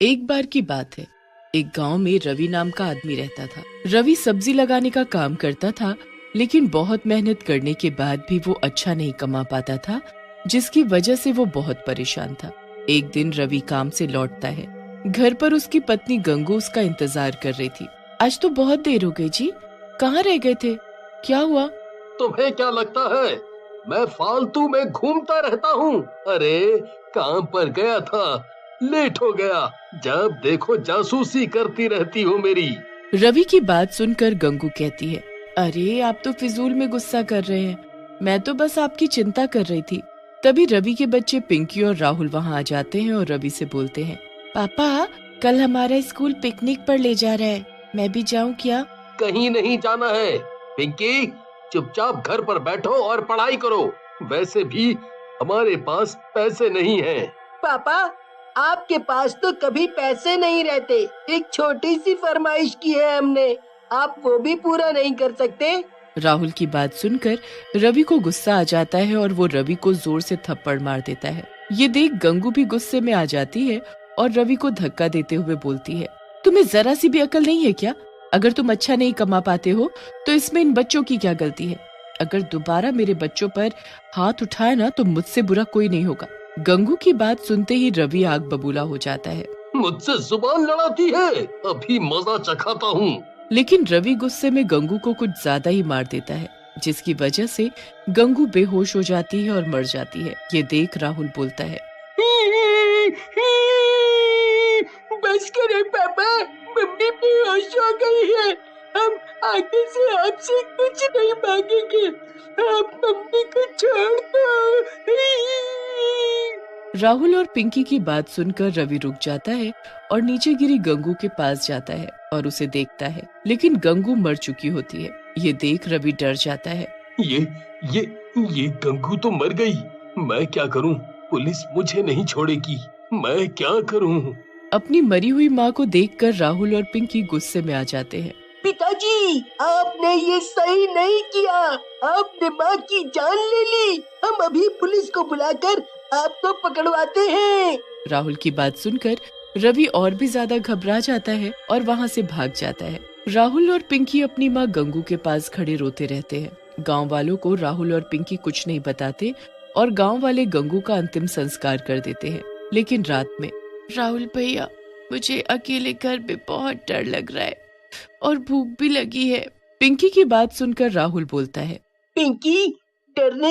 एक बार की बात है। एक गांव में रवि नाम का आदमी रहता था। रवि सब्जी लगाने का काम करता था, लेकिन बहुत मेहनत करने के बाद भी वो अच्छा नहीं कमा पाता था, जिसकी वजह से वो बहुत परेशान था। एक दिन रवि काम से लौटता है। घर पर उसकी पत्नी गंगू उसका इंतजार कर रही थी। आज तो बहुत देर हो गई जी, कहाँ रह गए थे? क्या हुआ? तुम्हें क्या लगता है मैं फालतू में घूमता रहता हूँ? अरे काम पर गया था, लेट हो गया। जब देखो जासूसी करती रहती हो मेरी। रवि की बात सुनकर गंगू कहती है, अरे आप तो फिजूल में गुस्सा कर रहे हैं, मैं तो बस आपकी चिंता कर रही थी। तभी रवि के बच्चे पिंकी और राहुल वहाँ आ जाते हैं और रवि से बोलते हैं, पापा कल हमारा स्कूल पिकनिक पर ले जा रहा है, मैं भी जाऊँ क्या? कहीं नहीं जाना है पिंकी, चुपचाप घर पर बैठो और पढ़ाई करो। वैसे भी हमारे पास पैसे नहीं हैं। पापा, आपके पास तो कभी पैसे नहीं रहते। एक छोटी सी फरमाइश की है हमने, आप वो भी पूरा नहीं कर सकते? राहुल की बात सुनकर रवि को गुस्सा आ जाता है और वो रवि को जोर से थप्पड़ मार देता है। ये देख गंगू भी गुस्से में आ जाती है और रवि को धक्का देते हुए बोलती है, तुम्हें जरा सी भी अकल नहीं है क्या? अगर तुम अच्छा नहीं कमा पाते हो तो इसमें इन बच्चों की क्या गलती है? अगर दोबारा मेरे बच्चों पर हाथ उठाए ना तो मुझसे बुरा कोई नहीं होगा। गंगू की बात सुनते ही रवि आग बबूला हो जाता है। मुझसे जुबान लड़ाती है, अभी मजा चखाता हूँ। लेकिन रवि गुस्से में गंगू को कुछ ज्यादा ही मार देता है, जिसकी वजह से गंगू बेहोश हो जाती है और मर जाती है। ये देख राहुल बोलता है, बस करें पापा, मम्मी बेहोश हो गई है। हम आगे से आपसे कुछ नहीं मांगेंगे, आप मम्मी को छोड़ दो। राहुल और पिंकी की बात सुनकर रवि रुक जाता है और नीचे गिरी गंगू के पास जाता है और उसे देखता है, लेकिन गंगू मर चुकी होती है। ये देख रवि डर जाता है। ये ये ये गंगू तो मर गई, मैं क्या करूं? पुलिस मुझे नहीं छोड़ेगी, मैं क्या करूं? अपनी मरी हुई माँ को देखकर राहुल और पिंकी गुस्से में आ जाते हैं। पिताजी, आपने ये सही नहीं किया, आपने माँ की जान ले ली। हम अभी पुलिस को बुलाकर आपको पकड़वाते हैं। राहुल की बात सुनकर रवि और भी ज्यादा घबरा जाता है और वहाँ से भाग जाता है। राहुल और पिंकी अपनी माँ गंगू के पास खड़े रोते रहते हैं। गांव वालों को राहुल और पिंकी कुछ नहीं बताते और गांव वाले गंगू का अंतिम संस्कार कर देते हैं। लेकिन रात में, राहुल भैया, मुझे अकेले घर में बहुत डर लग रहा है और भूख भी लगी है। पिंकी की बात सुनकर राहुल बोलता है, पिंकी, डरने